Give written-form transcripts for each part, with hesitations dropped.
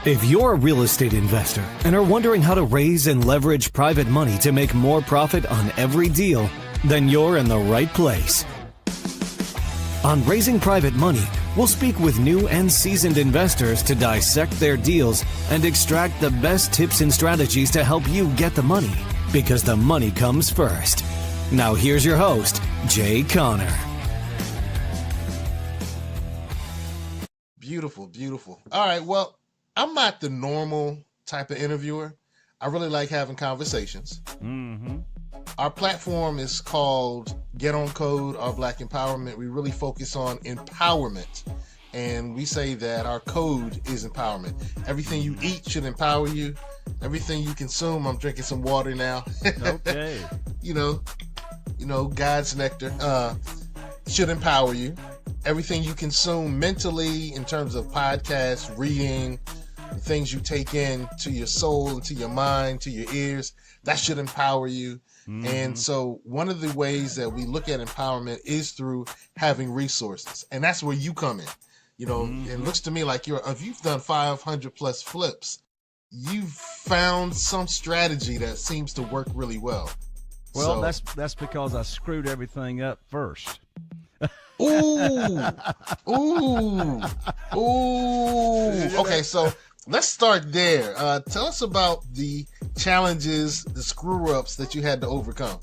If you're a real estate investor and are wondering how to raise and leverage private money to make more profit on every deal, then you're in the right place. On Raising Private Money, we'll speak with new and seasoned investors to dissect their deals and extract the best tips and strategies to help you get the money, because the money comes first. Now here's your host, Jay Conner. Beautiful, beautiful. All right, well, I'm not the normal type of interviewer. I really like having conversations. Our platform is called GetOnCode, our Black Empowerment. We really focus on empowerment. And we say that our code is empowerment. Everything you eat should empower you. Everything you consume, I'm drinking some water now. Okay. you know, God's nectar should empower you. Everything you consume mentally in terms of podcasts, reading, things you take in to your soul and to your mind, to your ears, that should empower you. And so one of the ways that we look at empowerment is through having resources. And that's where you come in. You know, it looks to me like if you've done 500 plus flips, you've found some strategy that seems to work really well. Well, that's because I screwed everything up first. Ooh. Okay, so let's start there. Tell us about the challenges, the screw-ups that you had to overcome.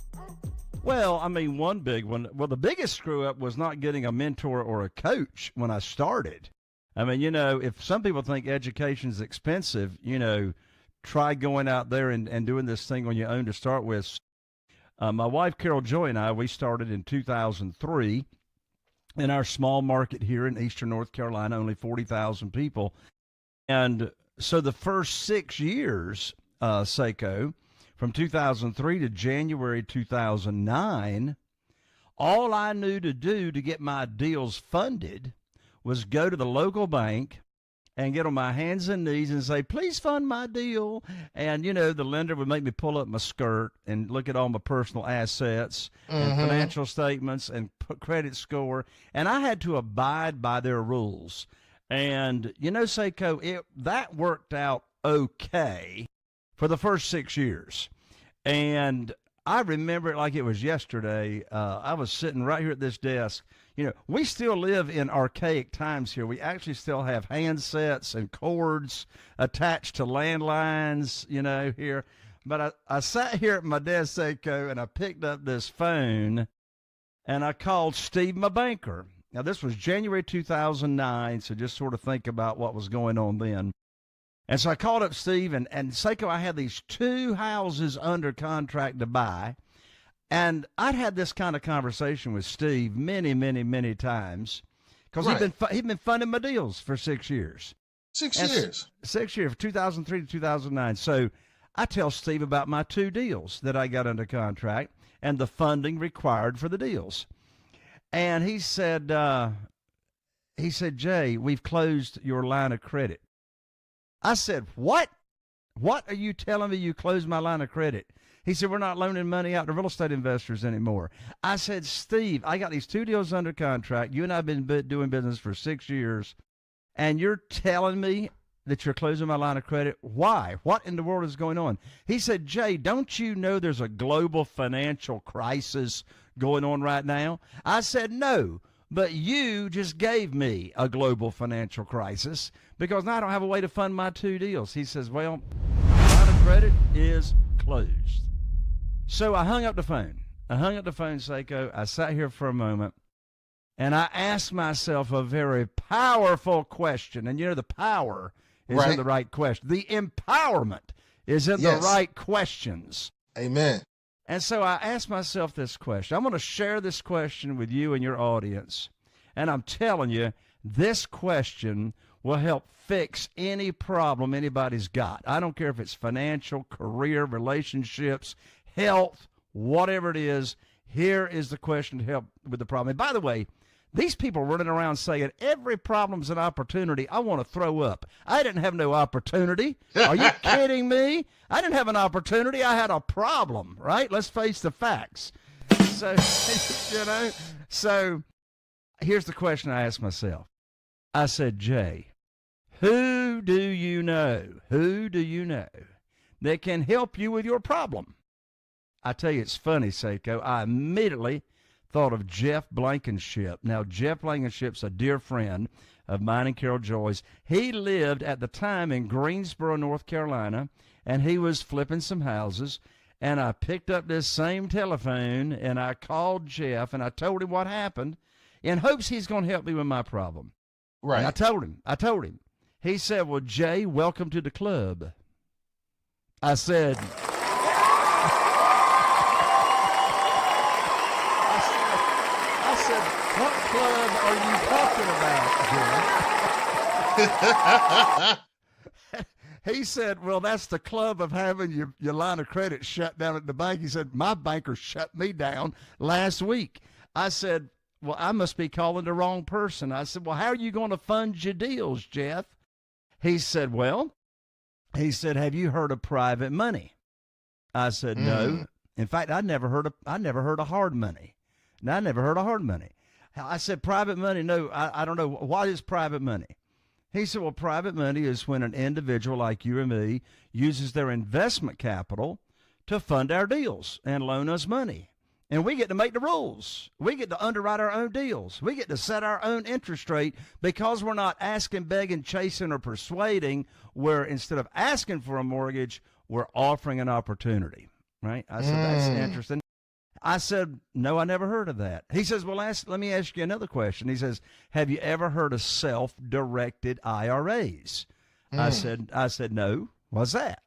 Well, I mean, one big one. Well, the biggest screw-up was not getting a mentor or a coach when I started. I mean, you know, if some people think education is expensive, you know, try going out there and doing this thing on your own to start with. My wife, Carol Joy, and I, we started in 2003 in our small market here in eastern North Carolina, only 40,000 people. And so the first 6 years, Seko, from 2003 to January 2009, all I knew to do to get my deals funded was go to the local bank and get on my hands and knees and say, please fund my deal. And, you know, the lender would make me pull up my skirt and look at all my personal assets and financial statements and credit score. And I had to abide by their rules. And, you know, Seko, that worked out okay for the first 6 years. And I remember it like it was yesterday. I was sitting right here at this desk. You know, we still live in archaic times here. We actually still have handsets and cords attached to landlines, you know, here. But I sat here at my desk, Seko, and I picked up this phone, and I called Steve, my banker. Now, this was January 2009, so just sort of think about what was going on then. And so I called up Steve, and Seko, I had these 2 houses under contract to buy. And I'd had this kind of conversation with Steve many, many, many times because he'd been funding my deals for 6 years. 6 years? 6 years, 2003 to 2009. So I tell Steve about my 2 deals that I got under contract and the funding required for the deals. And he said, Jay, we've closed your line of credit. I said, what? What are you telling me you closed my line of credit? He said, we're not loaning money out to real estate investors anymore. I said, Steve, I got these 2 deals under contract. You and I have been doing business for 6 years, and you're telling me that you're closing my line of credit? Why? What in the world is going on? He said, Jay, don't you know there's a global financial crisis going on right now? I said, no, but you just gave me a global financial crisis because now I don't have a way to fund my 2 deals. He says, well, line of credit is closed. So I hung up the phone. Seko. I sat here for a moment, and I asked myself a very powerful question. And, you know, the power is in the right question. The empowerment is in the right questions. Amen. And so I asked myself this question. I'm going to share this question with you and your audience. And I'm telling you, this question will help fix any problem anybody's got. I don't care if it's financial, career, relationships, health, whatever it is. Here is the question to help with the problem. And by the way, these people running around saying every problem's an opportunity. I want to throw up. I didn't have no opportunity. Are you kidding me? I didn't have an opportunity. I had a problem, right? Let's face the facts. So, you know, so here's the question I asked myself. I said, Jay, who Who do you know that can help you with your problem? I tell you, it's funny, Seko. I immediately thought of Jeff Blankenship. Now, Jeff Blankenship's a dear friend of mine and Carol Joy's. He lived at the time in Greensboro, North Carolina, and he was flipping some houses. And I picked up this same telephone, and I called Jeff, and I told him what happened in hopes he's going to help me with my problem. Right. And I told him. He said, well, Jay, welcome to the club. I said, what club are you talking about, Jay? He said, well, that's the club of having your line of credit shut down at the bank. He said, my banker shut me down last week. I said, well, I must be calling the wrong person. I said, well, how are you going to fund your deals, Jeff? He said, have you heard of private money? I said, no. In fact, I never heard of hard money. No, I never heard of hard money. I said, private money? No, I don't know. What is private money? He said, well, private money is when an individual like you and me uses their investment capital to fund our deals and loan us money. And we get to make the rules. We get to underwrite our own deals. We get to set our own interest rate because we're not asking, begging, chasing, or persuading, where instead of asking for a mortgage, we're offering an opportunity, right? I said, that's interesting. I said, no, I never heard of that. He says, well, let me ask you another question. He says, have you ever heard of self-directed IRAs? I said, no. What's that?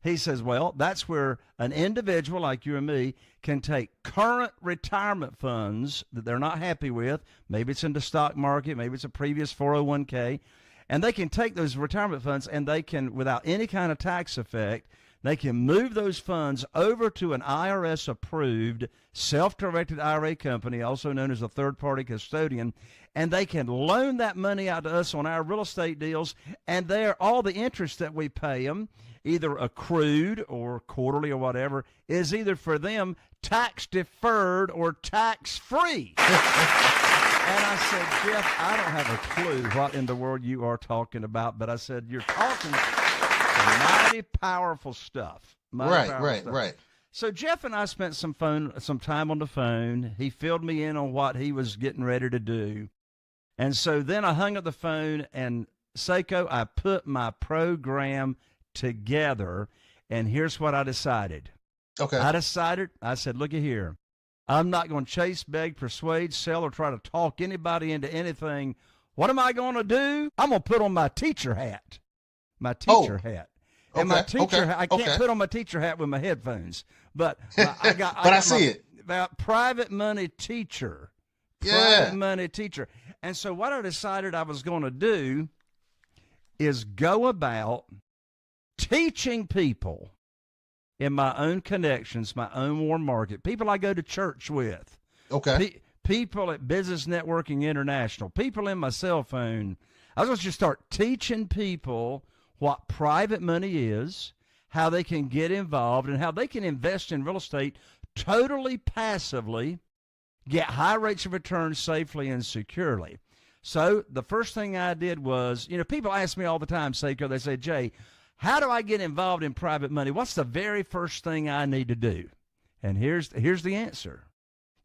He says, well, that's where an individual like you and me can take current retirement funds that they're not happy with. Maybe it's in the stock market. Maybe it's a previous 401k. And they can take those retirement funds and they can, without any kind of tax effect, they can move those funds over to an IRS-approved self-directed IRA company, also known as a third-party custodian, and they can loan that money out to us on our real estate deals, and all the interest that we pay them, either accrued or quarterly or whatever, is either for them tax-deferred or tax-free. And I said, Jeff, I don't have a clue what in the world you are talking about, but I said, you're talking mighty powerful stuff. Right. So Jeff and I spent some time on the phone. He filled me in on what he was getting ready to do. And so then I hung up the phone, and Seko, I put my program together, and here's what I decided. Okay. I said, look at here. I'm not going to chase, beg, persuade, sell, or try to talk anybody into anything. What am I going to do? I'm going to put on my teacher hat. Hat. And my teacher hat, I can't put on my teacher hat with my headphones, but I see it. About private money teacher. Private money teacher. And so what I decided I was going to do is go about teaching people in my own connections, my own warm market, people I go to church with. Okay. People at Business Networking International, people in my cell phone. I was going to just start teaching people what private money is, how they can get involved, and how they can invest in real estate totally passively, get high rates of return safely and securely. So the first thing I did was, people ask me all the time, Seko, they say, Jay, how do I get involved in private money? What's the very first thing I need to do? And here's the answer.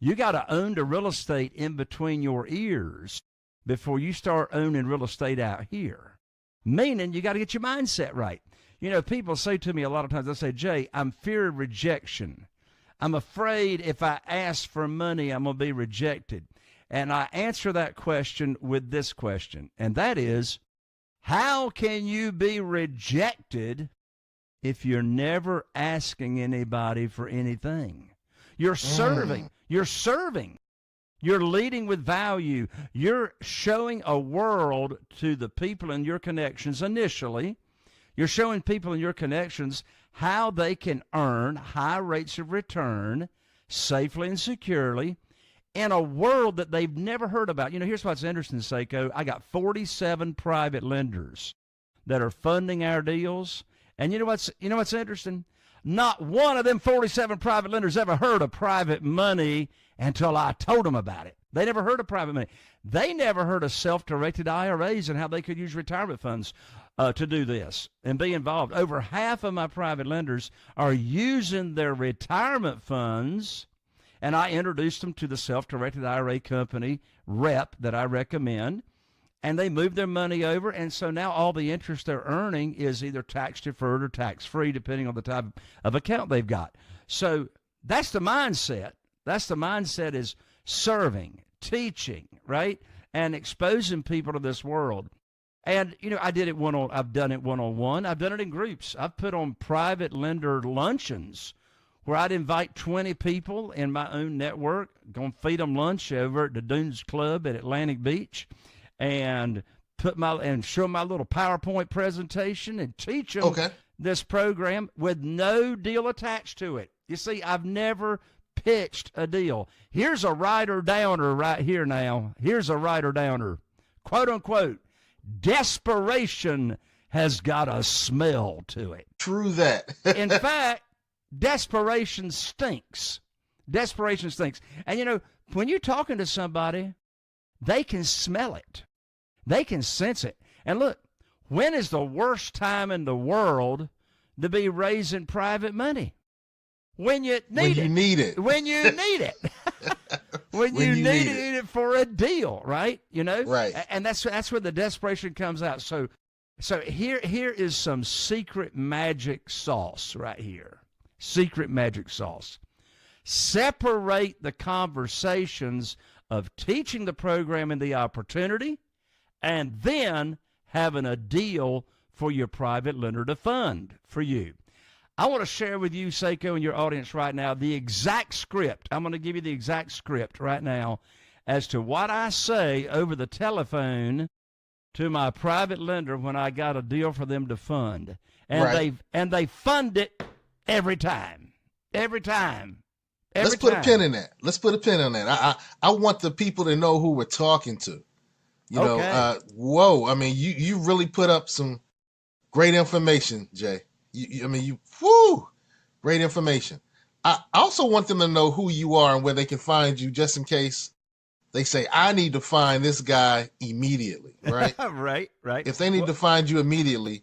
You got to own the real estate in between your ears before you start owning real estate out here. Meaning you got to get your mindset right. People say to me a lot of times, they say, Jay, I'm fear of rejection. I'm afraid if I ask for money, I'm going to be rejected. And I answer that question with this question, and that is, how can you be rejected if you're never asking anybody for anything? You're serving. You're serving. You're leading with value. You're showing a world to the people in your connections initially. You're showing people in your connections how they can earn high rates of return safely and securely in a world that they've never heard about. Here's what's interesting, Seko. I got 47 private lenders that are funding our deals. And you know what's interesting? Not one of them 47 private lenders ever heard of private money until I told them about it. They never heard of private money. They never heard of self-directed IRAs and how they could use retirement funds. to do this and be involved. Over half of my private lenders are using their retirement funds, and I introduced them to the self-directed IRA company rep that I recommend, and they move their money over, and so now all the interest they're earning is either tax-deferred or tax-free, depending on the type of account they've got. So that's the mindset. That's the mindset, is serving, teaching, right, and exposing people to this world. And, I've done it one-on-one. I've done it in groups. I've put on private lender luncheons where I'd invite 20 people in my own network, going to feed them lunch over at the Dunes Club at Atlantic Beach, and show my little PowerPoint presentation and teach them this program with no deal attached to it. You see, I've never pitched a deal. Here's a writer-downer right here now. Here's a writer-downer. Quote, unquote, desperation has got a smell to it. True that. In fact, desperation stinks. Desperation stinks. And, when you're talking to somebody, they can smell it. They can sense it. And look, when is the worst time in the world to be raising private money? When you need it. When you need it. When you need it. when you need it for a deal, right? Right. And that's where the desperation comes out. So here is some secret magic sauce right here. Secret magic sauce. Separate the conversations of teaching the program and the opportunity, and then having a deal for your private lender to fund for you. I want to share with you, Seko, and your audience right now, the exact script. I'm going to give you the exact script right now as to what I say over the telephone to my private lender when I got a deal for them to fund. And they fund it every time. Every time. Let's put a pin in that. Let's put a pin on that. I want the people to know who we're talking to. Whoa. I mean, you really put up some great information, Jay. Great information. I also want them to know who you are and where they can find you, just in case they say, I need to find this guy immediately, right? Right. If they need to find you immediately,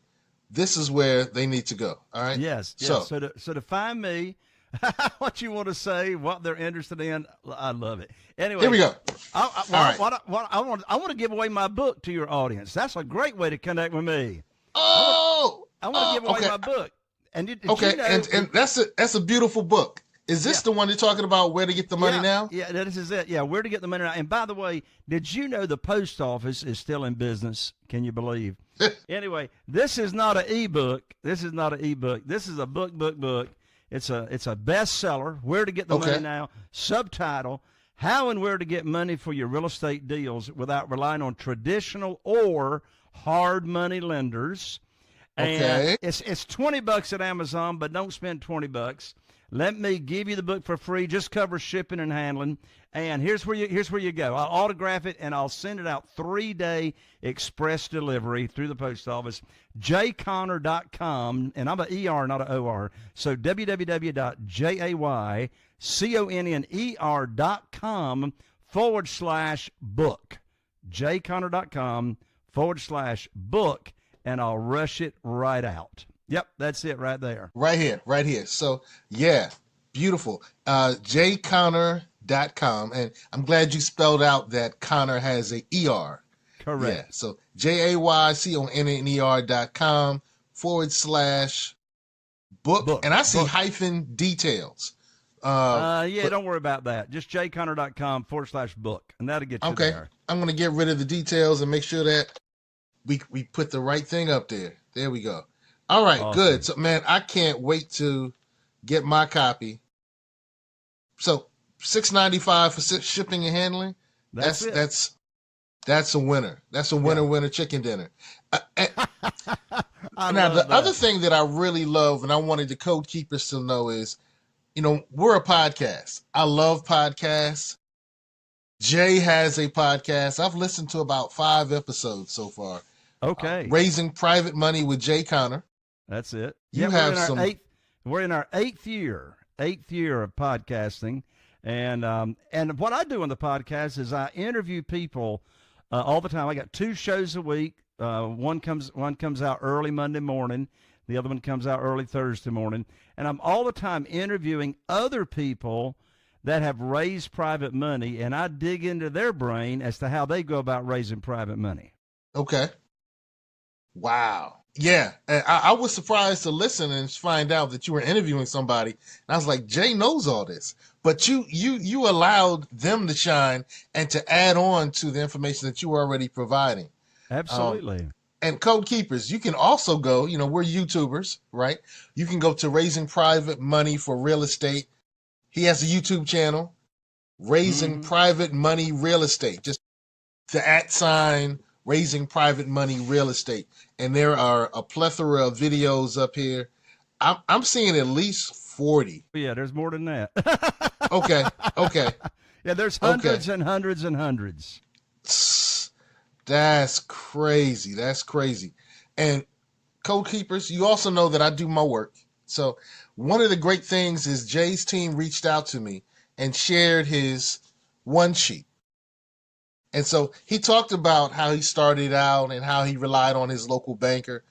this is where they need to go, all right? Yes. So to find me, what you want to say, what they're interested in, I love it. Anyway, here we go. I want to give away my book to your audience. That's a great way to connect with me. I want to give away my book. And and that's a beautiful book. Is this the one you're talking about, Where to Get the Money Now? Yeah, this is it. Yeah, Where to Get the Money Now. And by the way, did you know the post office is still in business? Can you believe? Anyway, this is not an ebook. This is not an ebook. This is a book. It's a bestseller, Where to Get the Money Now. Subtitle, How and Where to Get Money for Your Real Estate Deals Without Relying on Traditional or Hard Money Lenders. And it's $20 at Amazon, but don't spend $20. Let me give you the book for free. Just cover shipping and handling. And here's where you go. I'll autograph it and I'll send it out 3-day express delivery through the post office. jayconner.com, and I'm an ER, not an OR. So www.jayconner.com/book. jayconner.com/book. And I'll rush it right out. Yep, that's it right there. Right here. So, yeah, beautiful. jayconner.com. And I'm glad you spelled out that Connor has a ER. Correct. Yeah, so jayconner.com/book. And I see hyphen details. Don't worry about that. Just jayconner.com/book. And that'll get you there. I'm going to get rid of the details and make sure that we put the right thing up there. There we go. All right, awesome. Good. So, man, I can't wait to get my copy. So, $6.95 for shipping and handling. That's a winner. That's a winner chicken dinner. Now, the other thing that I really love, and I wanted the code keepers to know, is, we're a podcast. I love podcasts. Jay has a podcast. I've listened to about 5 episodes so far. Okay. Raising Private Money with Jay Conner. That's it. We're in our eighth year of podcasting. And what I do on the podcast is I interview people all the time. I got 2 shows a week. One comes out early Monday morning. The other one comes out early Thursday morning. And I'm all the time interviewing other people that have raised private money, and I dig into their brain as to how they go about raising private money. Okay. Wow. Yeah. And I was surprised to listen and find out that you were interviewing somebody. And I was like, Jay knows all this. But you allowed them to shine and to add on to the information that you were already providing. Absolutely. And Code Keepers, you can also go, we're YouTubers, right? You can go to Raising Private Money for Real Estate. He has a YouTube channel, Raising Private Money Real Estate. Just the @ Raising Private Money Real Estate. And there are a plethora of videos up here. I'm seeing at least 40. Yeah, there's more than that. Okay. Yeah, there's hundreds and hundreds and hundreds. That's crazy. And Code Keepers, you also know that I do my work. So one of the great things is Jay's team reached out to me and shared his one sheet. And so he talked about how he started out and how he relied on his local banker.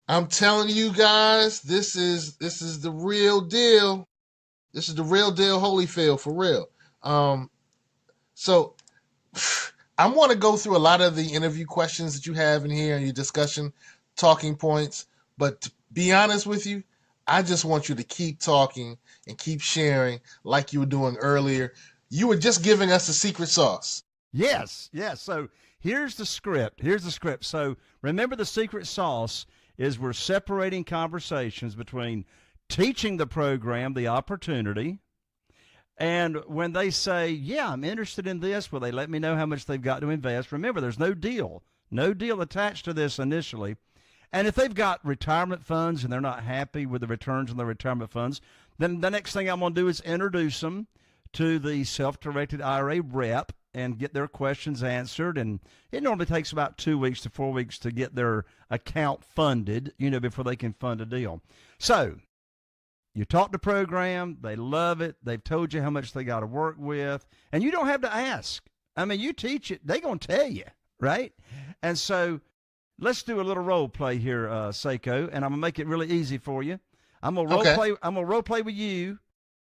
I'm telling you guys, this is the real deal. This is the real deal, Holyfield, for real. So I want to go through a lot of the interview questions that you have in here and your discussion talking points. But to be honest with you, I just want you to keep talking and keep sharing like you were doing earlier. You were just giving us the secret sauce. Yes. So here's the script. So remember, the secret sauce is we're separating conversations between teaching the program the opportunity, and when they say, yeah, I'm interested in this, will they let me know how much they've got to invest? Remember, there's no deal attached to this initially. And if they've got retirement funds and they're not happy with the returns on their retirement funds, then the next thing I'm going to do is introduce them to the self-directed IRA rep and get their questions answered. And it normally takes about 2 weeks to 4 weeks to get their account funded, before they can fund a deal. So you taught the program, they love it, they've told you how much they got to work with, and you don't have to ask. I mean, you teach it, they're going to tell you, right? And so let's do a little role play here, Seko, and I'm going to make it really easy for you. I'm going to role play with you,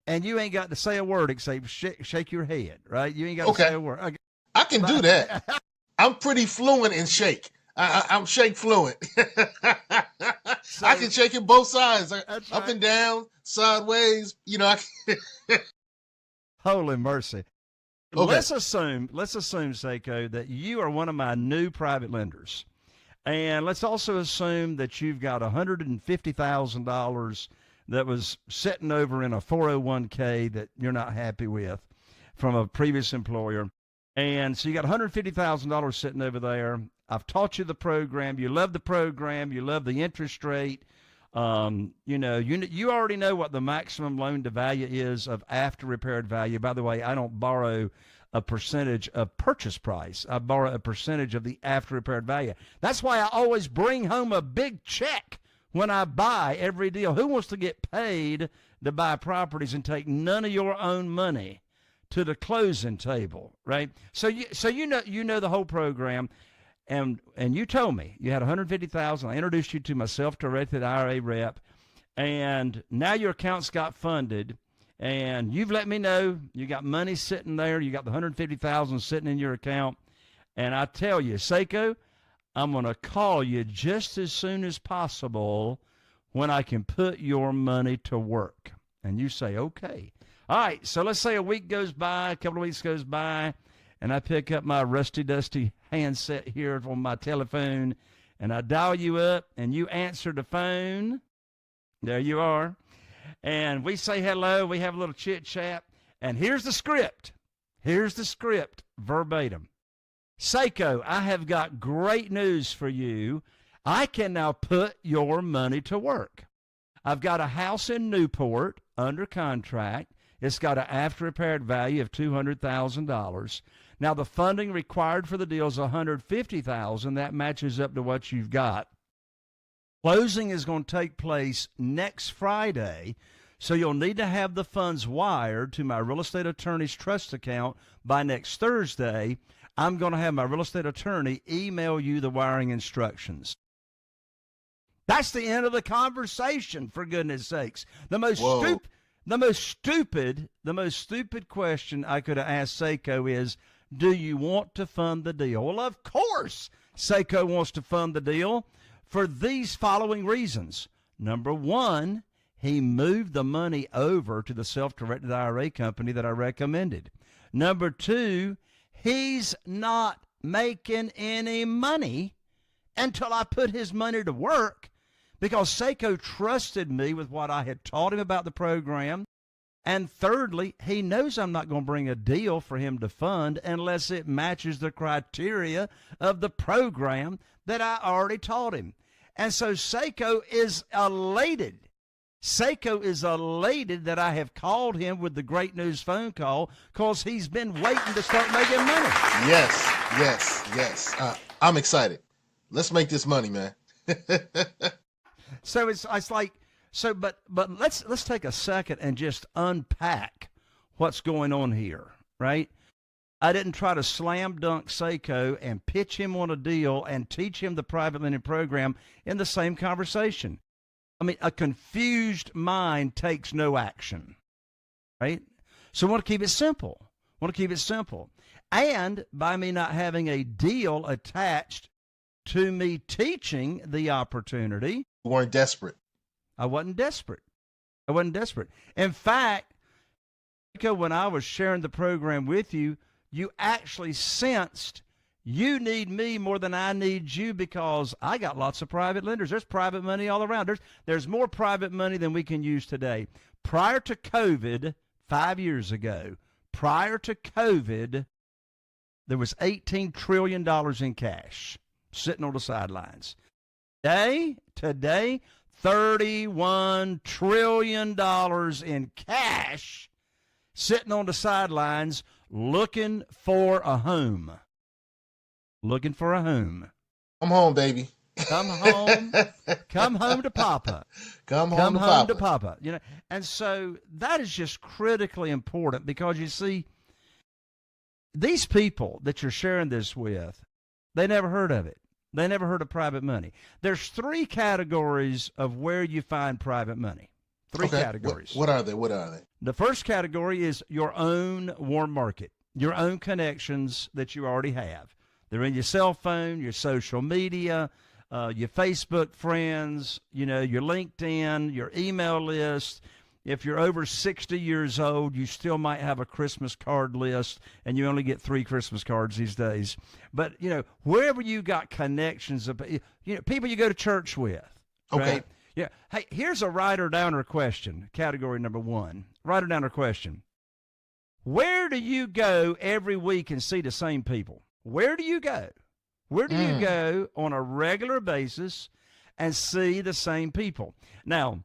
and you ain't got to say a word except shake your head, right? You ain't got to say a word. Okay. I can do that. I'm pretty fluent in shake. I'm shake fluent. So, I can shake it both sides, up and down, sideways. Holy mercy. Okay. Let's assume, Seko, that you are one of my new private lenders. And let's also assume that you've got $150,000 that was sitting over in a 401k that you're not happy with from a previous employer. And so you got $150,000 sitting over there. I've taught you the program. You love the program. You love the interest rate. You already know what the maximum loan to value is of after repaired value. By the way, I don't borrow a percentage of purchase price. I borrow a percentage of the after repaired value. That's why I always bring home a big check when I buy every deal. Who wants to get paid to buy properties and take none of your own money to the closing table, right? So you know the whole program. And you told me you had $150,000. I introduced you to my self-directed IRA rep, and now your account's got funded, and you've let me know you got money sitting there. You got the $150,000 sitting in your account, and I tell you, Seko, I'm going to call you just as soon as possible when I can put your money to work. And you say, okay. All right, so let's say a week goes by, a couple of weeks goes by, and I pick up my rusty-dusty handset here on my telephone, and I dial you up, and you answer the phone. There you are. And we say hello. We have a little chit-chat. And here's the script. Verbatim. Seko, I have got great news for you. I can now put your money to work. I've got a house in Newport under contract. It's got an after-repaired value of $200,000. Now, the funding required for the deal is $150,000. That matches up to what you've got. Closing is going to take place next Friday, so you'll need to have the funds wired to my real estate attorney's trust account by next Thursday. I'm going to have my real estate attorney email you the wiring instructions. That's the end of the conversation, for goodness sakes. The most stupid question I could have asked Seko is, do you want to fund the deal? Well, of course Seko wants to fund the deal for these following reasons. Number one, he moved the money over to the self-directed IRA company that I recommended. Number two, he's not making any money until I put his money to work, because Seko trusted me with what I had taught him about the program. And thirdly, he knows I'm not going to bring a deal for him to fund unless it matches the criteria of the program that I already taught him. And so Seko is elated. Seko is elated that I have called him with the great news phone call, because he's been waiting to start making money. Yes. I'm excited. Let's make this money, man. So it's like, so, but let's take a second and just unpack what's going on here, right? I didn't try to slam dunk Seko and pitch him on a deal and teach him the private lending program in the same conversation. I mean, a confused mind takes no action, right? So I want to keep it simple. And by me not having a deal attached to me teaching the opportunity, You weren't desperate. I wasn't desperate. In fact, when I was sharing the program with you, you actually sensed you need me more than I need you, because I got lots of private lenders. There's private money all around. There's more private money than we can use today. Prior to COVID, 5 years ago, there was $18 trillion in cash sitting on the sidelines. Today, $31 trillion in cash sitting on the sidelines looking for a home. Come home, baby. Come home. Come home to Papa. Come home to Papa. You know, and so that is just critically important, because you see, these people that you're sharing this with, they never heard of it. They never heard of private money. There's three categories of where you find private money. Three categories. What are they? The first category is your own warm market, your own connections that you already have. They're in your cell phone, your social media, your Facebook friends, you know, your LinkedIn, your email list. If you're over 60 years old, you still might have a Christmas card list, and you only get 3 Christmas cards these days. But, you know, wherever you got connections, you know, people you go to church with, right? Okay. Yeah. Hey, here's a writer-downer question, category number 1. Writer-downer question. Where do you go every week and see the same people? Where do you go? Where do you go on a regular basis and see the same people? Now,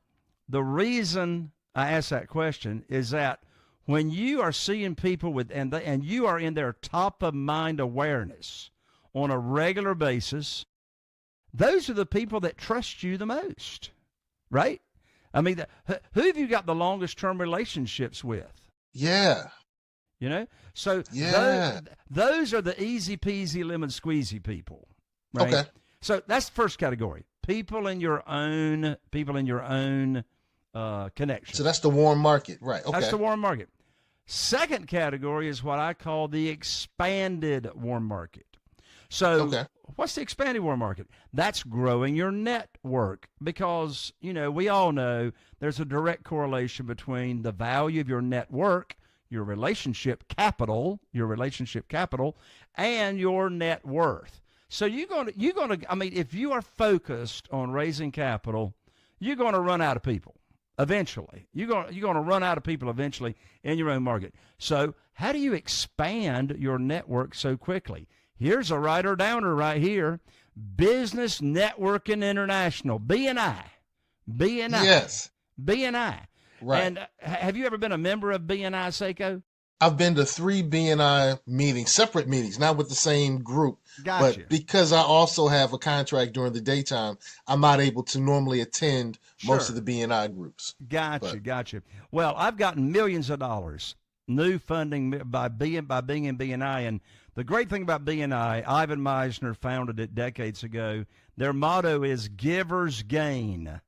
the reason I ask that question is that when you are seeing people with, and you are in their top of mind awareness on a regular basis, those are the people that trust you the most, right? I mean, who have you got the longest term relationships with? Yeah. You know, so those are the easy peasy lemon squeezy people, right? Okay. So that's the first category. People in your own connection. So that's the warm market, right? Okay. That's the warm market. Second category is what I call the expanded warm market. So what's the expanded warm market? That's growing your network, because, you know, we all know there's a direct correlation between the value of your network, your relationship capital, and your net worth. So you're going to, I mean, if you are focused on raising capital, you're going to run out of people eventually. You're going to run out of people eventually in your own market. So how do you expand your network so quickly? Here's a writer-downer right here. Business Networking International, BNI. Yes. BNI. Right. And have you ever been a member of BNI, Seko? I've been to 3 BNI meetings, separate meetings, not with the same group. Gotcha. But because I also have a contract during the daytime, I'm not able to normally attend most of the BNI groups. Gotcha. Well, I've gotten millions of dollars new funding by being in BNI, and The great thing about BNI, Ivan Meisner founded it decades ago. Their motto is givers gain.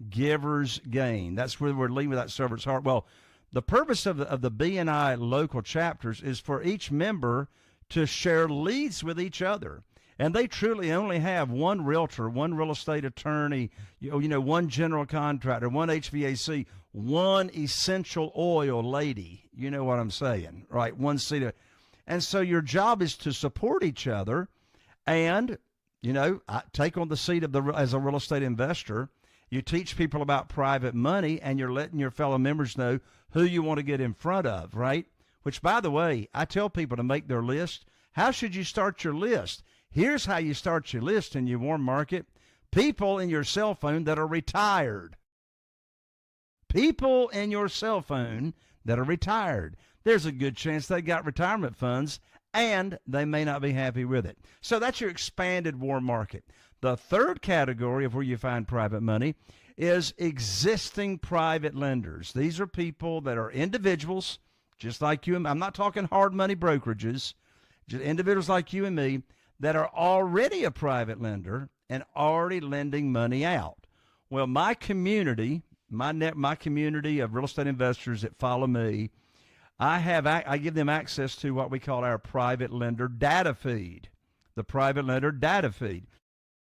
Givers gain. That's where we're leading with that servant's heart. Well, the purpose of the BNI local chapters is for each member to share leads with each other. And they truly only have one realtor, one real estate attorney, one general contractor, one HVAC, one essential oil lady. You know what I'm saying, right? One seat. And so your job is to support each other and, take on the seat as a real estate investor. You teach people about private money, and you're letting your fellow members know who you want to get in front of, right? Which, by the way, I tell people to make their list. How should you start your list? Here's how you start your list in your warm market. People in your cell phone that are retired. People in your cell phone that are retired. There's a good chance they got retirement funds, and they may not be happy with it. So that's your expanded warm market. The third category of where you find private money is existing private lenders. These are people that are individuals, just like you and me. I'm not talking hard money brokerages, just individuals like you and me that are already a private lender and already lending money out. Well, my community, my community of real estate investors that follow me, I give them access to what we call our private lender data feed, the private lender data feed.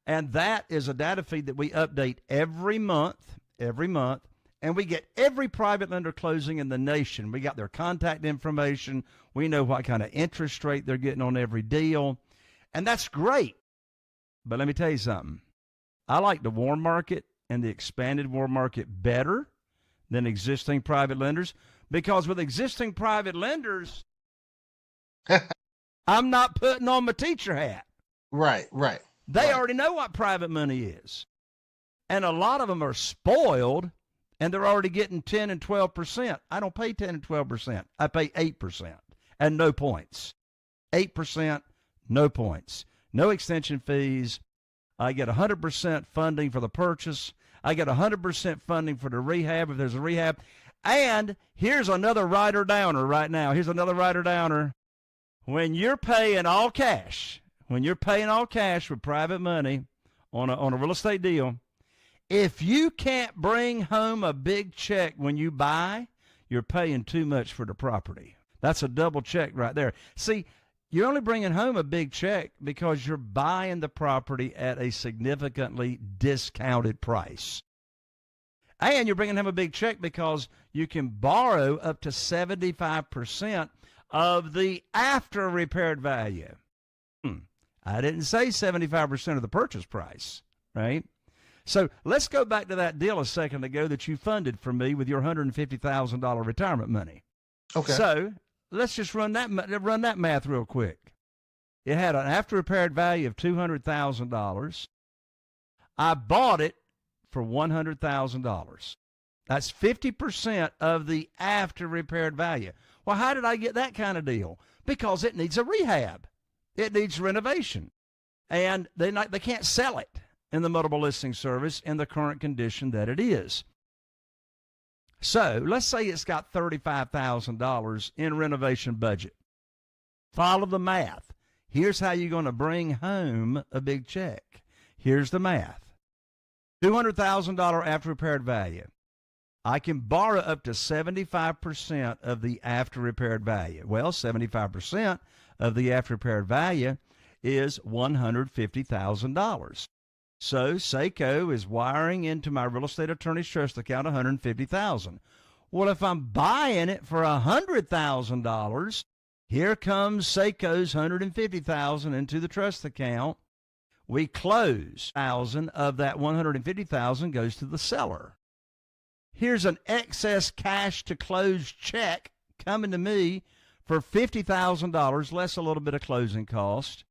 And that is a data feed that we update every month, and we get every private lender closing in the nation. We got their contact information. We know what kind of interest rate they're getting on every deal, and that's great. But let me tell you something. I like the warm market and the expanded warm market better than existing private lenders, because with existing private lenders, I'm not putting on my teacher hat. Right. They already know what private money is. And a lot of them are spoiled, and they're already getting 10 and 12%. I don't pay 10 and 12%. I pay 8% and no points. 8%, no points. No extension fees. I get 100% funding for the purchase. I get 100% funding for the rehab if there's a rehab. And here's another rider downer right now. Here's another rider downer. When you're paying all cash, with private money on a real estate deal, if you can't bring home a big check when you buy, you're paying too much for the property. That's a double check right there. See, you're only bringing home a big check because you're buying the property at a significantly discounted price. And you're bringing home a big check because you can borrow up to 75% of the after repaired value. I didn't say 75% of the purchase price, right? So let's go back to that deal a second ago that you funded for me with your $150,000 retirement money. Okay. So let's just run that math real quick. It had an after repaired value of $200,000. I bought it for $100,000. That's 50% of the after repaired value. Well, how did I get that kind of deal? Because it needs a rehab. It needs renovation. And they can't sell it in the multiple listing service in the current condition that it is. So let's say it's got $35,000 in renovation budget. Follow the math. Here's how you're going to bring home a big check. Here's the math. $200,000 after repaired value. I can borrow up to 75% of the after repaired value. Well, 75% of the after repaired value is $150,000. So Seko is wiring into my real estate attorney's trust account $150,000. Well, if I'm buying it for $100,000, here comes Seko's $150,000 into the trust account. We close $1,000 of that $150,000 goes to the seller. Here's an excess cash to close check coming to me for $50,000, less a little bit of closing cost.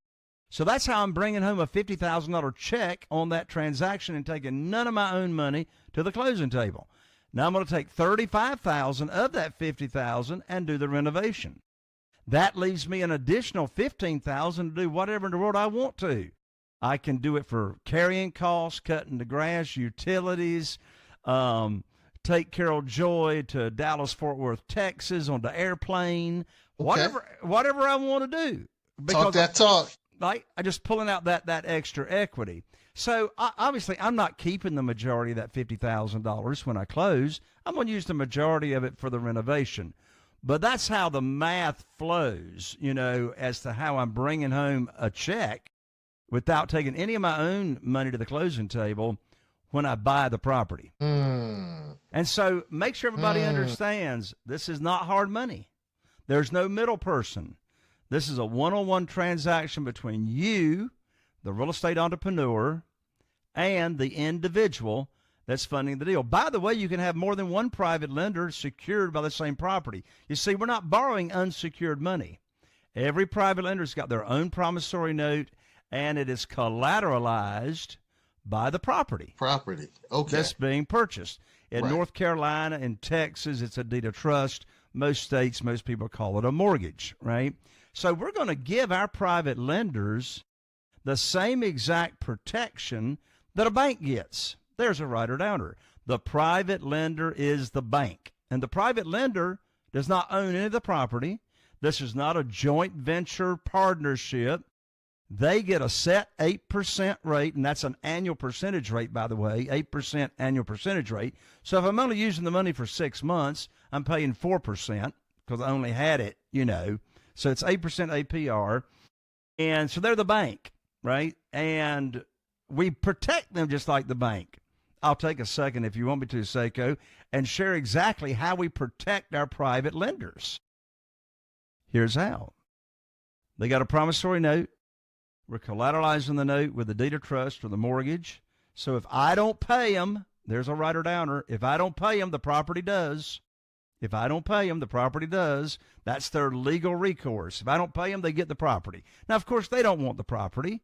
So that's how I'm bringing home a $50,000 check on that transaction and taking none of my own money to the closing table. Now I'm going to take $35,000 of that $50,000 and do the renovation. That leaves me an additional $15,000 to do whatever in the world I want to. I can do it for carrying costs, cutting the grass, utilities, take Carol Joy to Dallas, Fort Worth, Texas on the airplane, whatever I want to do. Talk that talk. Right? I'm just pulling out that extra equity. So obviously, I'm not keeping the majority of that $50,000 when I close. I'm going to use the majority of it for the renovation. But that's how the math flows, as to how I'm bringing home a check without taking any of my own money to the closing table when I buy the property. And so make sure everybody understands this is not hard money. There's no middle person. This is a one-on-one transaction between you, the real estate entrepreneur, and the individual that's funding the deal. By the way, you can have more than one private lender secured by the same property. You see, we're not borrowing unsecured money. Every private lender's got their own promissory note, and it is collateralized by the property. Okay. That's being purchased. In Right. North Carolina and Texas, it's a deed of trust. Most states, most people call it a mortgage, right? So we're going to give our private lenders the same exact protection that a bank gets. There's a writer-downer. The private lender is the bank, and the private lender does not own any of the property. This is not a joint venture partnership. They get a set 8% rate, and that's an annual percentage rate, by the way, 8% annual percentage rate. So if I'm only using the money for 6 months, I'm paying 4% because I only had it, So it's 8% APR. And so they're the bank, right? And we protect them just like the bank. I'll take a second, if you want me to, Seko, and share exactly how we protect our private lenders. Here's how. They got a promissory note. We're collateralizing the note with the deed of trust or the mortgage. So if I don't pay them, there's a writer-downer. If I don't pay them, the property does. If I don't pay them, the property does. That's their legal recourse. If I don't pay them, they get the property. Now, of course, they don't want the property.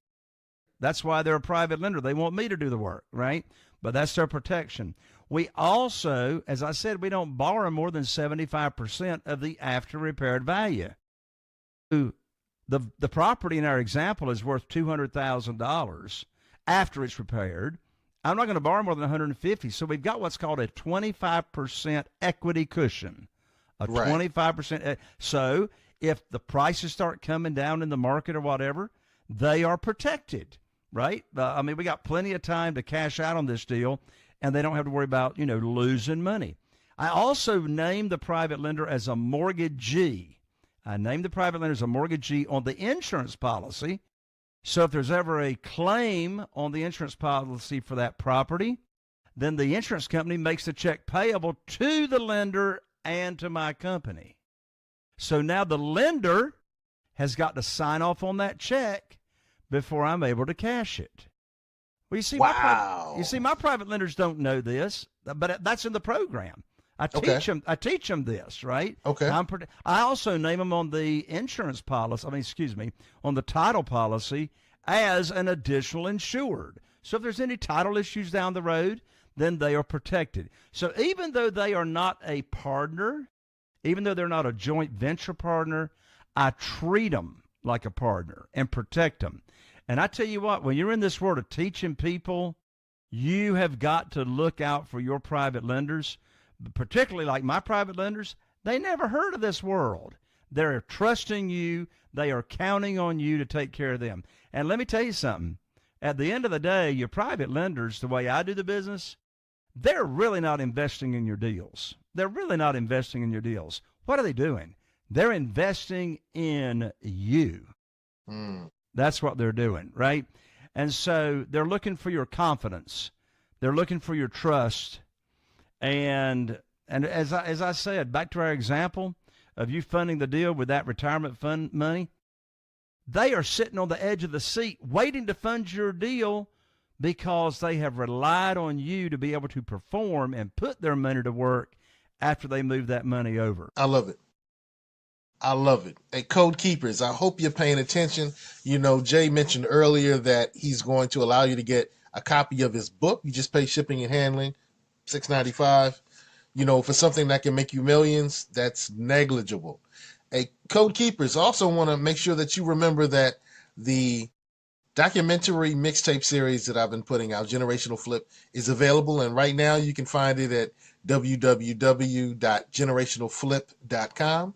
That's why they're a private lender. They want me to do the work, right? But that's their protection. We also, as I said, we don't borrow more than 75% of the after-repaired value. The property in our example is worth $200,000 after it's repaired. I'm not going to borrow more than $150,000, so we've got what's called a 25% equity cushion. Right. 25%. So if the prices start coming down in the market or whatever, they are protected, right? We got plenty of time to cash out on this deal, and they don't have to worry about, losing money. I also named the private lender as a mortgagee. I named the private lender as a mortgagee on the insurance policy. So if there's ever a claim on the insurance policy for that property, then the insurance company makes the check payable to the lender and to my company. So now the lender has got to sign off on that check before I'm able to cash it. Well, you see, wow. My private lenders don't know this, but that's in the program. I teach them this, right? Okay. I also name them on the insurance policy. On the title policy as an additional insured. So if there's any title issues down the road, then they are protected. So even though they are not a partner, even though they're not a joint venture partner, I treat them like a partner and protect them. And I tell you what, when you're in this world of teaching people, you have got to look out for your private lenders. Particularly like my private lenders, they never heard of this world. They're trusting you. They are counting on you to take care of them. And let me tell you something. At the end of the day, your private lenders, the way I do the business, they're really not investing in your deals. They're really not investing in your deals. What are they doing? They're investing in you. That's what they're doing, right? And so they're looking for your confidence. They're looking for your trust. And as I said, back to our example of you funding the deal with that retirement fund money, they are sitting on the edge of the seat waiting to fund your deal because they have relied on you to be able to perform and put their money to work after they move that money over. I love it. I love it. Hey, Code Keepers, I hope you're paying attention. Jay mentioned earlier that he's going to allow you to get a copy of his book. You just pay shipping and handling, $6.95. For something that can make you millions, that's negligible. Hey, Code Keepers, also want to make sure that you remember that the documentary mixtape series that I've been putting out, Generational Flip, is available. And right now you can find it at www.generationalflip.com,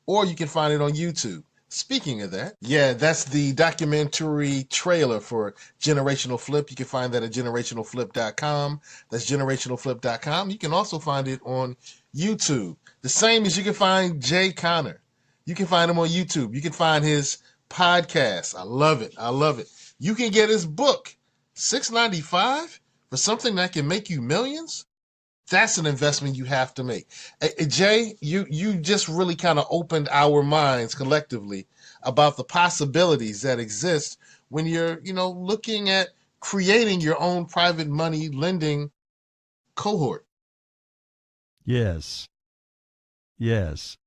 or you can find it on YouTube. Speaking of that, yeah, that's the documentary trailer for Generational Flip. You can find that at generationalflip.com. That's generationalflip.com. You can also find it on YouTube. The same as you can find Jay Connor. You can find him on YouTube. You can find his podcast. I love it. I love it. You can get his book, $6.95 for something that can make you millions. That's an investment you have to make. Jay, you just really kind of opened our minds collectively about the possibilities that exist when you're, looking at creating your own private money lending cohort. Yes. Yes.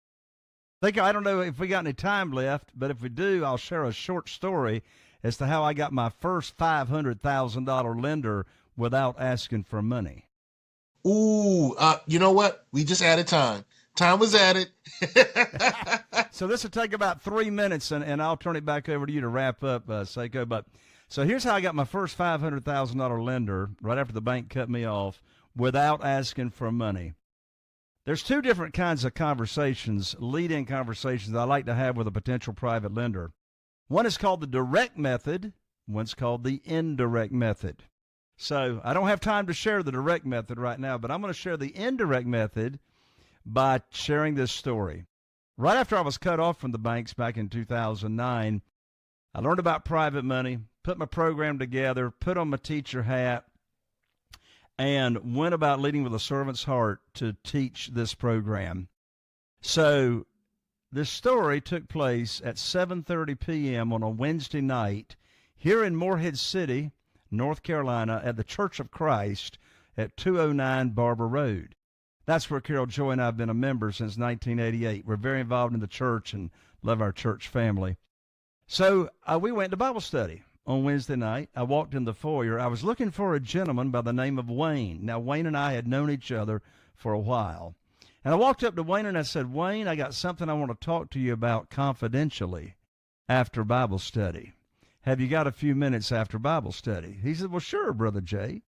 I don't know if we got any time left, but if we do, I'll share a short story as to how I got my first $500,000 lender without asking for money. Ooh, you know what? We just added time. Time was added. So this will take about 3 minutes, and I'll turn it back over to you to wrap up, Seko. But so here's how I got my first $500,000 lender right after the bank cut me off without asking for money. There's two different kinds of conversations, lead-in conversations I like to have with a potential private lender. One is called the direct method. One's called the indirect method. So I don't have time to share the direct method right now, but I'm going to share the indirect method by sharing this story. Right after I was cut off from the banks back in 2009, I learned about private money, put my program together, put on my teacher hat, and went about leading with a servant's heart to teach this program. So this story took place at 7:30 p.m. on a Wednesday night here in Morehead City, North Carolina, at the Church of Christ at 209 Barber Road. That's where Carol Joy and I have been a member since 1988. We're very involved in the church and love our church family. So we went to Bible study on Wednesday night. I walked in the foyer. I was looking for a gentleman by the name of Wayne. Now, Wayne and I had known each other for a while. And I walked up to Wayne and I said, Wayne, I got something I want to talk to you about confidentially after Bible study. Have you got a few minutes after Bible study? He said, well, sure, Brother Jay.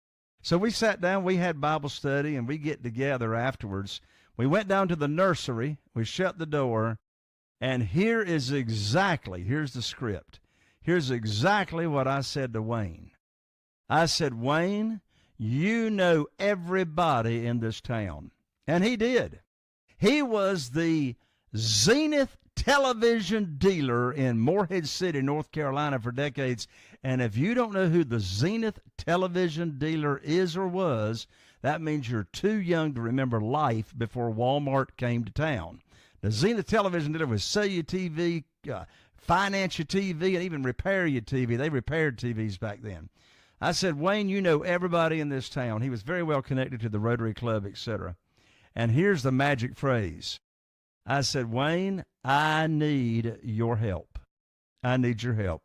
So we sat down, we had Bible study, and we get together afterwards. We went down to the nursery, we shut the door, and here's the script. Here's exactly what I said to Wayne. I said, Wayne, you know everybody in this town. And he did. He was the Zenith television dealer in Morehead City, North Carolina for decades. And if you don't know who the Zenith television dealer is or was, that means you're too young to remember life before Walmart came to town. The Zenith television dealer would sell you TV, finance your TV, and even repair your TV. They repaired TVs back then. I said, Wayne, you know everybody in this town. He was very well connected to the Rotary Club, etc. And here's the magic phrase. I said, Wayne, I need your help. I need your help.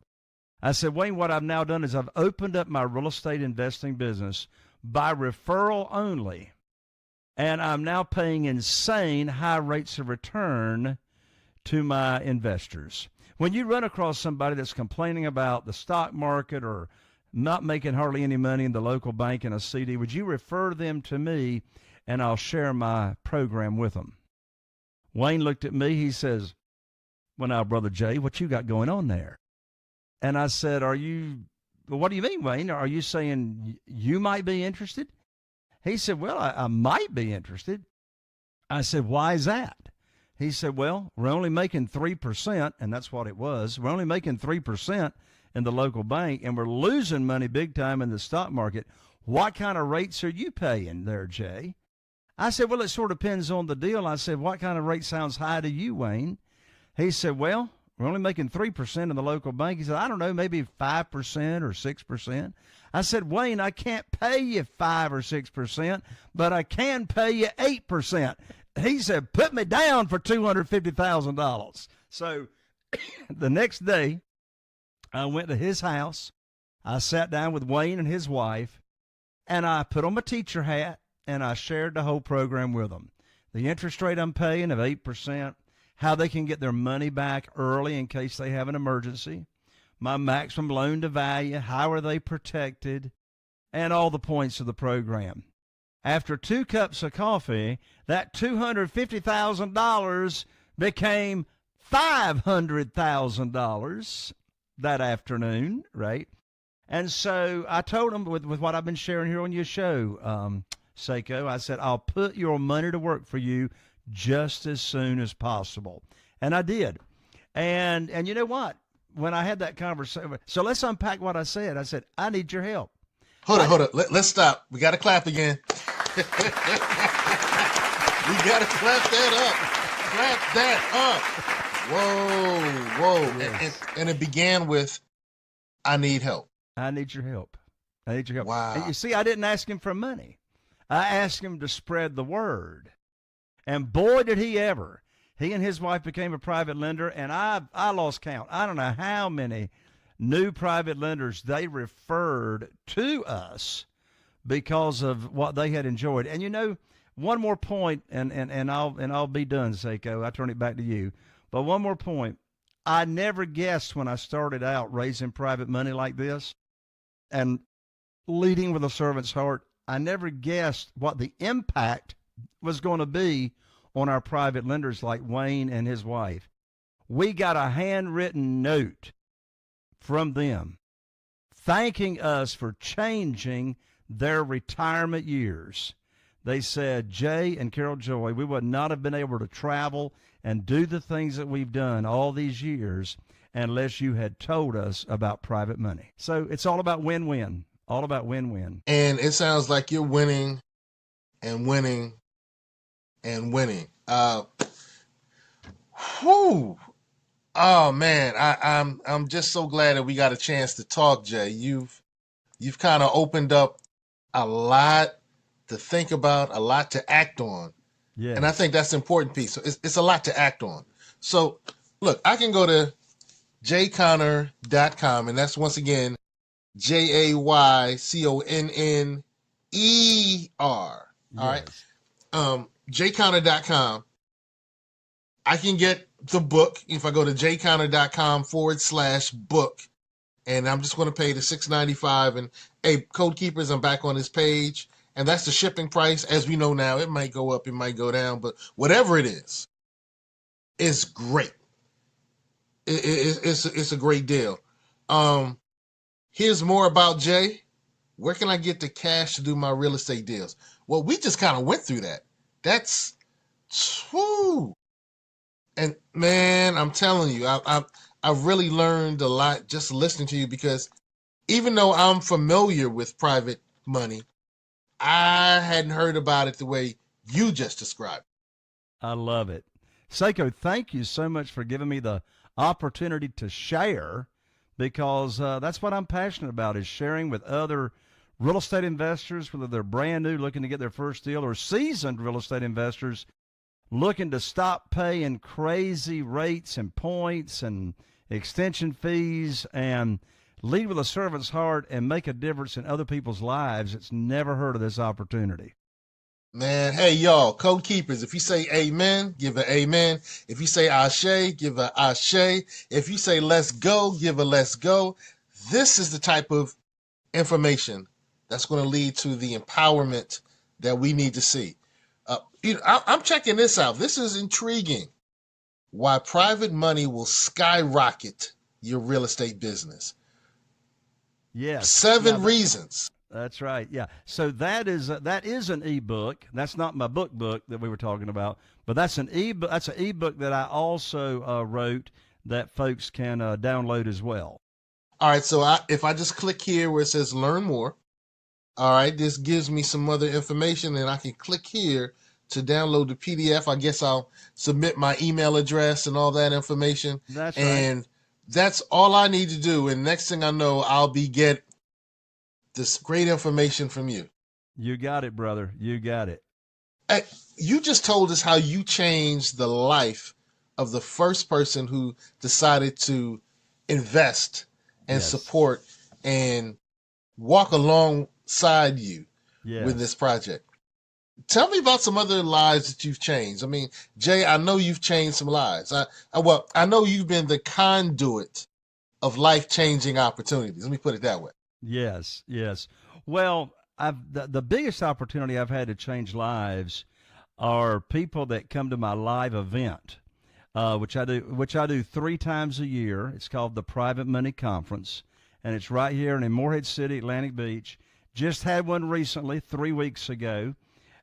I said, Wayne, what I've now done is I've opened up my real estate investing business by referral only, and I'm now paying insane high rates of return to my investors. When you run across somebody that's complaining about the stock market or not making hardly any money in the local bank in a CD, would you refer them to me, and I'll share my program with them? Wayne looked at me. He says, well, now, Brother Jay, what you got going on there? And I said, what do you mean, Wayne? Are you saying you might be interested? He said, well, I might be interested. I said, why is that? He said, well, we're only making 3%, and that's what it was. We're only making 3% in the local bank, and we're losing money big time in the stock market. What kind of rates are you paying there, Jay? I said, well, it sort of depends on the deal. I said, what kind of rate sounds high to you, Wayne? He said, well, we're only making 3% in the local bank. He said, I don't know, maybe 5% or 6%. I said, Wayne, I can't pay you 5 or 6%, but I can pay you 8%. He said, put me down for $250,000. So the next day, I went to his house. I sat down with Wayne and his wife, and I put on my teacher hat, and I shared the whole program with them. The interest rate I'm paying of 8%, how they can get their money back early in case they have an emergency, my maximum loan to value, how are they protected, and all the points of the program. After 2 cups of coffee, that $250,000 became $500,000 that afternoon, right? And so I told him with what I've been sharing here on your show, Seko, I said, I'll put your money to work for you just as soon as possible. And I did. And you know what? When I had that conversation, so let's unpack what I said. I said, I need your help. Hold on. Let's stop. We got to clap again. We got to clap that up. Clap that up. Whoa. Yes. And it began with, I need help. I need your help. I need your help. Wow. And you see, I didn't ask him for money. I asked him to spread the word. And boy, did he ever. He and his wife became a private lender, and I lost count. I don't know how many new private lenders they referred to us because of what they had enjoyed. And you know, one more point, and I'll be done, Seko. I turn it back to you. But one more point. I never guessed when I started out raising private money like this and leading with a servant's heart, I never guessed what the impact was going to be on our private lenders like Wayne and his wife. We got a handwritten note from them thanking us for changing their retirement years. They said, Jay and Carol Joy, we would not have been able to travel and do the things that we've done all these years unless you had told us about private money. So it's all about win-win, all about win-win. And it sounds like you're winning and winning and winning. Whew. Oh man, I'm just so glad that we got a chance to talk, Jay. You've kind of opened up a lot to think about, a lot to act on. Yeah. And I think that's the important piece. So it's a lot to act on. So look, I can go to jayconner.com, and that's once again JAYCONNER. All right. jayconner.com. I can get the book if I go to jayconner.com/book, and I'm just going to pay the $6.95. And hey, Code Keepers, I'm back on this page, and that's the shipping price. As we know now, it might go up, it might go down, but whatever it is, it's great. It's a great deal. Here's more about Jay. Where can I get the cash to do my real estate deals? Well, we just kind of went through that. That's whoo. And man, I'm telling you, I've really learned a lot just listening to you, because even though I'm familiar with private money, I hadn't heard about it the way you just described. I love it. Seko, thank you so much for giving me the opportunity to share, because that's what I'm passionate about, is sharing with other real estate investors, whether they're brand new looking to get their first deal or seasoned real estate investors looking to stop paying crazy rates and points and extension fees and lead with a servant's heart and make a difference in other people's lives. It's never heard of this opportunity. Man, hey, y'all, Code Keepers, if you say amen, give an amen. If you say ashe, give a ashe. If you say let's go, give a let's go. This is the type of information that's going to lead to the empowerment that we need to see. I'm checking this out. This is intriguing. Why private money will skyrocket your real estate business. Yes. 7 reasons. That's right. Yeah. So that is an ebook. That's not my book that we were talking about, but that's an ebook. That's an ebook that I also wrote that folks can download as well. All right. So if I just click here where it says learn more, all right, this gives me some other information, and I can click here to download the PDF. I guess I'll submit my email address and all that information. That's right. And that's all I need to do. And next thing I know, I'll get this great information from you. You got it, brother. You got it. Hey, you just told us how you changed the life of the first person who decided to invest and support and walk alongside you with this project. Tell me about some other lives that you've changed. I mean, Jay, I know you've changed some lives. I know you've been the conduit of life-changing opportunities. Let me put it that way. Yes, yes. Well, the biggest opportunity I've had to change lives are people that come to my live event. which I do 3 times a year. It's called the Private Money Conference, and it's right here in Morehead City, Atlantic Beach. Just had one recently, 3 weeks ago,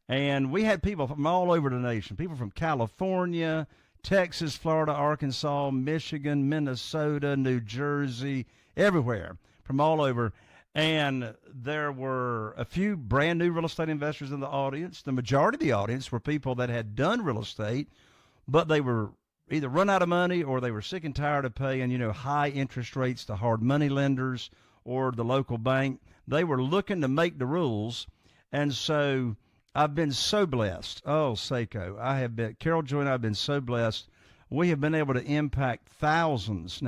and we had people from all over the nation, people from California, Texas, Florida, Arkansas, Michigan, Minnesota, New Jersey, everywhere, from all over. And there were a few brand new real estate investors in the audience. The majority of the audience were people that had done real estate, but they were either run out of money or they were sick and tired of paying, high interest rates to hard money lenders or the local bank. They were looking to make the rules. And so I've been so blessed. Oh, Seko, Carol Joy and I have been so blessed. We have been able to impact thousands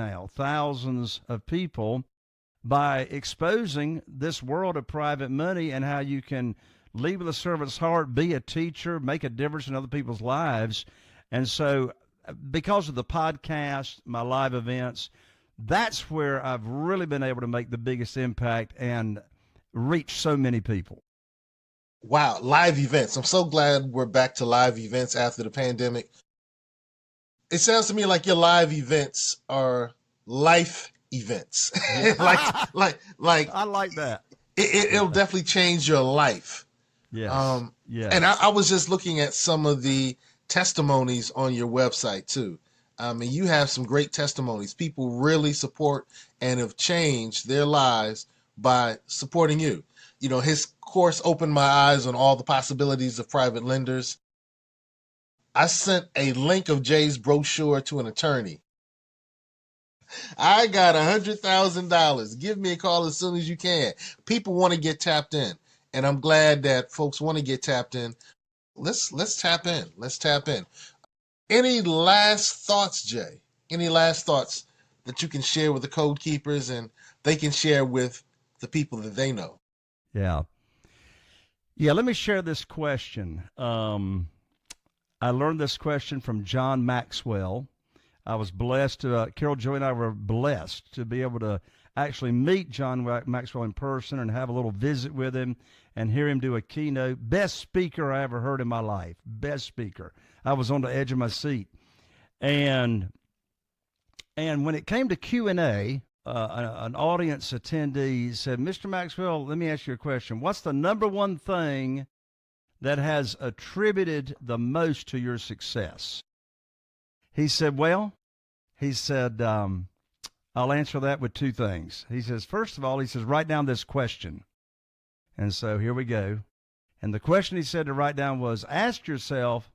of people by exposing this world of private money and how you can lead with a servant's heart, be a teacher, make a difference in other people's lives. And so because of the podcast, my live events, that's where I've really been able to make the biggest impact and reach so many people. Wow, live events. I'm so glad we're back to live events after the pandemic. It sounds to me like your live events are life events. Yeah. like I like that. It'll definitely change your life. Yes. Yes. And I was just looking at some of the testimonies on your website too. And you have some great testimonies. People really support and have changed their lives by supporting you. His course opened my eyes on all the possibilities of private lenders. I sent a link of Jay's brochure to an attorney. I got $100,000. Give me a call as soon as you can. People want to get tapped in, and I'm glad that folks want to get tapped in. Let's tap in. Let's tap in. Any last thoughts, Jay? Any last thoughts that you can share with the code keepers and they can share with the people that they know? Yeah. Let me share this question. I learned this question from John Maxwell. I was blessed Carol Joy and I were blessed to be able to actually meet John Maxwell in person and have a little visit with him and hear him do a keynote. Best speaker I ever heard in my life. Best speaker. I was on the edge of my seat. And when it came to Q&A, an audience attendee said, Mr. Maxwell, let me ask you a question. What's the number one thing that has attributed the most to your success? He said, I'll answer that with 2 things. He says, first of all, write down this question. And so here we go. And the question he said to write down was, ask yourself,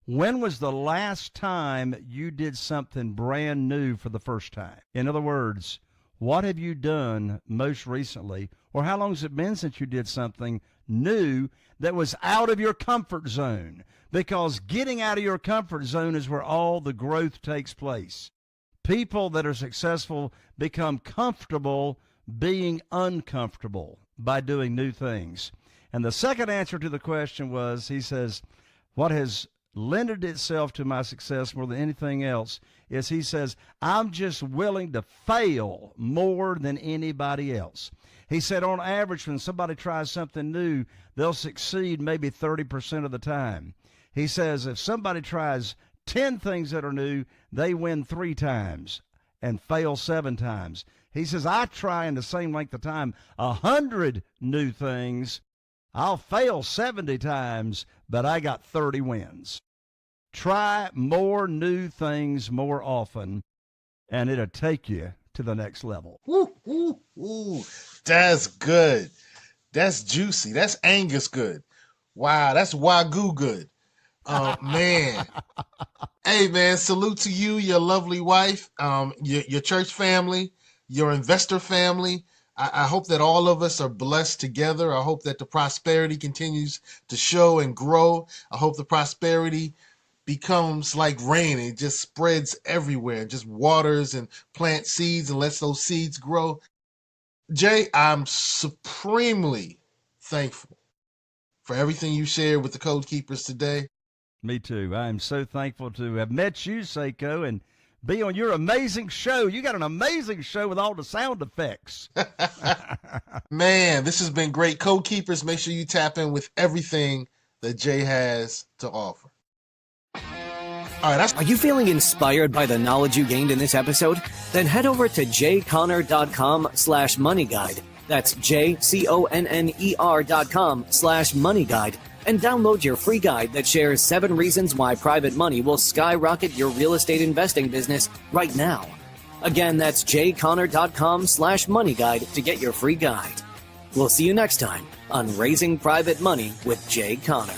when was the last time you did something brand new for the first time? In other words, what have you done most recently, or how long has it been since you did something new that was out of your comfort zone? Because getting out of your comfort zone is where all the growth takes place. People that are successful become comfortable being uncomfortable by doing new things. And the second answer to the question was, he says, what has lended itself to my success more than anything else is, he says, I'm just willing to fail more than anybody else. He said, on average, when somebody tries something new, they'll succeed maybe 30% of the time. He says, if somebody tries 10 things that are new, they win 3 times and fail 7 times. He says, I try in the same length of time 100 new things. I'll fail 70 times, but I got 30 wins. Try more new things more often, and it'll take you to the next level. Ooh. That's good. That's juicy. That's Angus good. Wow, that's Wagyu good. Man. Hey, man, salute to you, your lovely wife, your church family, your investor family. I hope that all of us are blessed together. I hope that the prosperity continues to show and grow. I hope the prosperity becomes like rain. It just spreads everywhere, just waters and plants seeds and lets those seeds grow. Jay, I'm supremely thankful for everything you shared with the Code Keepers today. Me too. I'm so thankful to have met you, Seko, and be on your amazing show. You got an amazing show with all the sound effects. Man, this has been great. Code Keepers, make sure you tap in with everything that Jay has to offer. All right, Are you feeling inspired by the knowledge you gained in this episode? Then head over to jconner.com/moneyguide. That's jconner.com/moneyguide and download your free guide that shares 7 reasons why private money will skyrocket your real estate investing business right now. Again, that's jconner.com/moneyguide to get your free guide. We'll see you next time on Raising Private Money with Jay Conner.